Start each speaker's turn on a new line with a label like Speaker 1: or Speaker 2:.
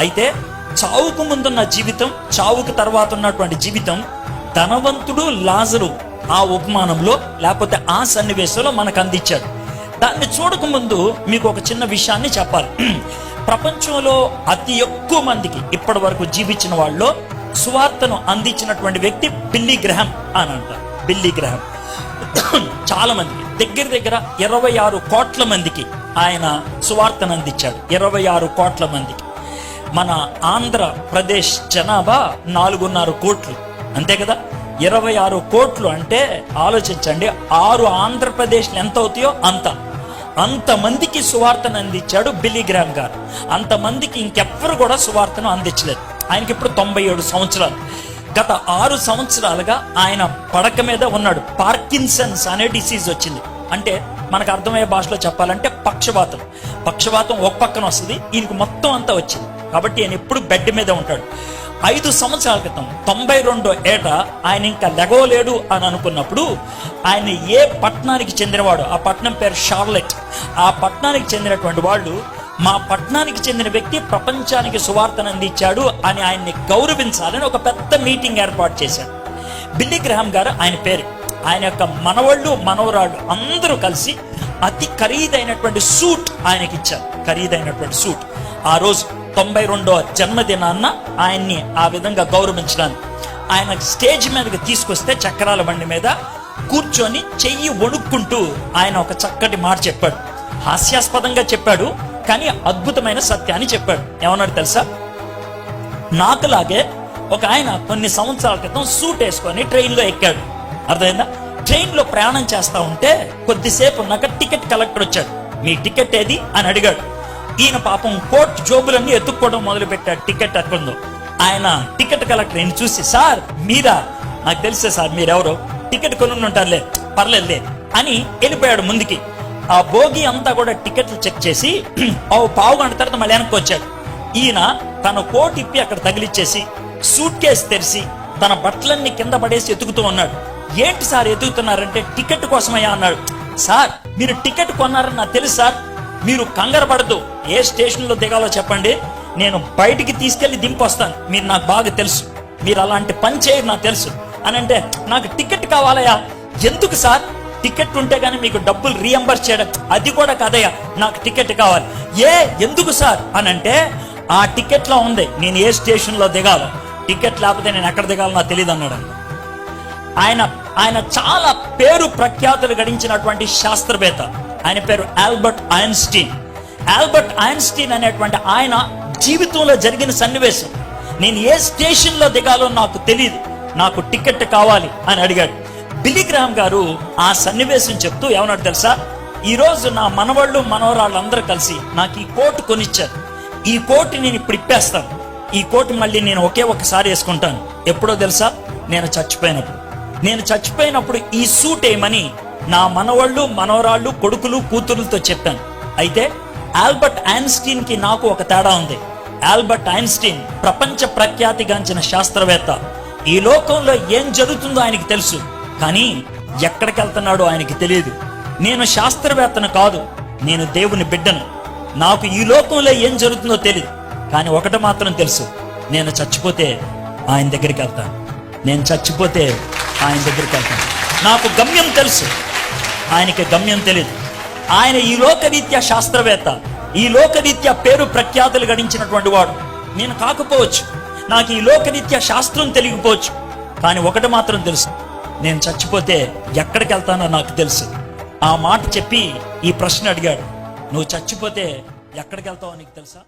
Speaker 1: అయితే చావుకు ముందున్న జీవితం, చావుకు తర్వాత ఉన్నటువంటి జీవితం, ధనవంతుడు లాజరు ఆ ఉపమానంలో లేకపోతే ఆ సన్నివేశంలో మనకు అందించాడు. దాన్ని చూడకముందు మీకు ఒక చిన్న విషయాన్ని చెప్పాలి. ప్రపంచంలో అతి ఎక్కువ మందికి ఇప్పటి వరకు జీవించిన వాళ్ళలో సువార్తను అందించినటువంటి వ్యక్తి బిల్లీ గ్రహాం అని అంటారు. బిల్లీ గ్రహాం చాలా మందికి, దగ్గర 26 కోట్ల మందికి ఆయన సువార్తను అందించాడు. 26 కోట్ల మందికి. మన ఆంధ్రప్రదేశ్ జనాభా 4.5 కోట్లు, అంతే కదా. 26 కోట్లు అంటే ఆలోచించండి, 6 ఆంధ్రప్రదేశ్లు ఎంత అవుతాయో అంతమందికి సువార్తను అందించాడు బిల్లీ గ్రహాం గారు. అంతమందికి ఇంకెవ్వరు కూడా సువార్తను అందించలేదు. ఆయనకి ఇప్పుడు 97 సంవత్సరాలు. గత 6 సంవత్సరాలుగా ఆయన పడక మీద ఉన్నాడు. పార్కిన్సన్స్ అనే డిసీజ్ వచ్చింది. అంటే మనకు అర్థమయ్యే భాషలో చెప్పాలంటే పక్షవాతం ఒక పక్కన వస్తుంది, ఈయనకు మొత్తం అంతా వచ్చింది. కాబట్టి ఆయన ఎప్పుడు బెడ్ మీద ఉంటాడు. 5 సంవత్సరాల క్రితం 92 ఏట ఆయన ఇంకా లెగవలేడు అని అనుకున్నప్పుడు ఆయన ఏ పట్టణానికి చెందినవాడు, ఆ పట్టణం పేరు షార్లెట్, ఆ పట్టణానికి చెందినటువంటి వాళ్ళు, మా పట్టణానికి చెందిన వ్యక్తి ప్రపంచానికి సువార్తను అందించాడు అని ఆయన్ని గౌరవించాలని ఒక పెద్ద మీటింగ్ ఏర్పాటు చేశాడు. బిల్లీ గ్రహాం గారు ఆయన పేరు. ఆయన యొక్క మనవళ్ళు మనవరాళ్ళు అందరూ కలిసి అతి ఖరీదైనటువంటి సూట్ ఆయనకి ఇచ్చారు. ఖరీదైనటువంటి సూట్. ఆ రోజు 92వ జన్మదినాన్న ఆయన్ని ఆ విధంగా గౌరవించడానికి ఆయన స్టేజ్ మీదకి తీసుకొస్తే చక్రాల బండి మీద కూర్చొని చెయ్యి వణుక్కుంటూ ఆయన ఒక చక్కటి మాట చెప్పాడు. హాస్యాస్పదంగా చెప్పాడు, కానీ అద్భుతమైన సత్యాన్ని చెప్పాడు. ఏమన్నాడు తెలుసా? నాకులాగే ఒక ఆయన కొన్ని సంవత్సరాల క్రితం సూట్ వేసుకొని ట్రైన్లో ఎక్కాడు. అర్థమైందా? ట్రైన్లో ప్రయాణం చేస్తా ఉంటే కొద్దిసేపు ఉన్నాక టికెట్ కలెక్టర్ వచ్చాడు. మీ టికెట్ ఏది అని అడిగాడు. ఈయన పాపం కోట్ జోబులన్నీ ఎత్తుక్కోవడం మొదలు పెట్టాడు. టికెట్ ఎక్కడుందో. ఆయన టికెట్ కలెక్టర్ ఈయన చూసి, సార్ మీరా? నాకు తెలుసే సార్ మీరెవరో, టికెట్ కొనుక్కొని ఉంటారులే, పర్లేదులే అని వెళ్ళిపోయాడు ముందుకి. ఆ భోగి అంతా కూడా టికెట్లు చెక్ చేసి పావు గంట తర్వాత మళ్ళీ వెనక్కి వచ్చాడు. ఈయన తన కోట్ ఇప్పి అక్కడ తగిలిచ్చేసి సూట్ కేసు తెరిచి తన బట్టలన్నీ కింద పడేసి ఎతుకుతూ ఉన్నాడు. ఏంటి సార్ ఎతుకుతున్నారంటే, టికెట్ కోసమయ్యా అన్నాడు. సార్ మీరు టికెట్ కొన్నారని నాకు తెలుసు సార్, మీరు కంగారు పడద్దు, ఏ స్టేషన్లో దిగాలో చెప్పండి, నేను బయటికి తీసుకెళ్లి దింపొస్తాను, మీరు నాకు బాగా తెలుసు, మీరు అలాంటి పని చేయరు నాకు తెలుసు అని అంటే, నాకు టికెట్ కావాలయా. ఎందుకు సార్? టికెట్ ఉంటే గానీ మీకు డబ్బులు రీఎంబర్స్ చేయడం, అది కూడా కాదయ్యా, నాకు టికెట్ కావాలి. ఎందుకు సార్ అని అంటే, ఆ టికెట్ లో ఉంది నేను ఏ స్టేషన్ లో దిగాలో, టికెట్ లేకపోతే నేను ఎక్కడ దిగాలో నాకు తెలియదు అన్నాడు. ఆయన చాలా పేరు ప్రఖ్యాతులు గడించినటువంటి శాస్త్రవేత్త. ఆయన పేరు ఆల్బర్ట్ ఐన్స్టీన్. ఆల్బర్ట్ ఐన్స్టీన్ అనేటువంటి ఆయన జీవితంలో జరిగిన సన్నివేశం, నేను ఏ స్టేషన్ లో దిగాలో నాకు తెలియదు, నాకు టికెట్ కావాలి అని అడిగాడు. బిల్లీ గ్రహాం గారు ఆ సన్నివేశం చెప్తూ ఏమన్నాడు తెలుసా? ఈ రోజు నా మనవాళ్ళు మనవరాళ్ళు అందరూ కలిసి నాకు ఈ కోటు కొనిచ్చారు. ఈ కోటు నేను ఇప్పుడు ఇప్పేస్తాను. ఈ కోటు మళ్ళీ నేను ఒక్కసారి వేసుకుంటాను. ఎప్పుడో తెలుసా? నేను చచ్చిపోయినప్పుడు ఈ సూట్ ఏమని నా మనవాళ్ళు మనవరాళ్ళు కొడుకులు కూతురులతో చెప్పాను. అయితే ఆల్బర్ట్ ఐన్స్టీన్ కి నాకు ఒక తేడా ఉంది. ఆల్బర్ట్ ఐన్స్టీన్ ప్రపంచ ప్రఖ్యాతిగాంచిన శాస్త్రవేత్త. ఈ లోకంలో ఏం జరుగుతుందో ఆయనకి తెలుసు, కానీ ఎక్కడికి వెళ్తున్నాడో ఆయనకి తెలియదు. నేను శాస్త్రవేత్తను కాదు, నేను దేవుని బిడ్డను. నాకు ఈ లోకంలో ఏం జరుగుతుందో తెలియదు, కానీ ఒకటి మాత్రం తెలుసు, నేను చచ్చిపోతే ఆయన దగ్గరికి వెళ్తాను. నాకు గమ్యం తెలుసు, ఆయనకి గమ్యం తెలియదు. ఆయన ఈ లోకరీత్యా శాస్త్రవేత్త, ఈ లోకరీత్యా పేరు ప్రఖ్యాతులు గడించినటువంటి వాడు. నేను కాకపోవచ్చు, నాకు ఈ లోకరీత్యా శాస్త్రం తెలియకపోవచ్చు, కానీ ఒకటి మాత్రం తెలుసు, నేను చచ్చిపోతే ఎక్కడికి వెళ్తానో నాకు తెలుసు. ఆ మాట చెప్పి ఈ ప్రశ్న అడిగాడు, నువ్వు చచ్చిపోతే ఎక్కడికి వెళ్తావో నీకు తెలుసా?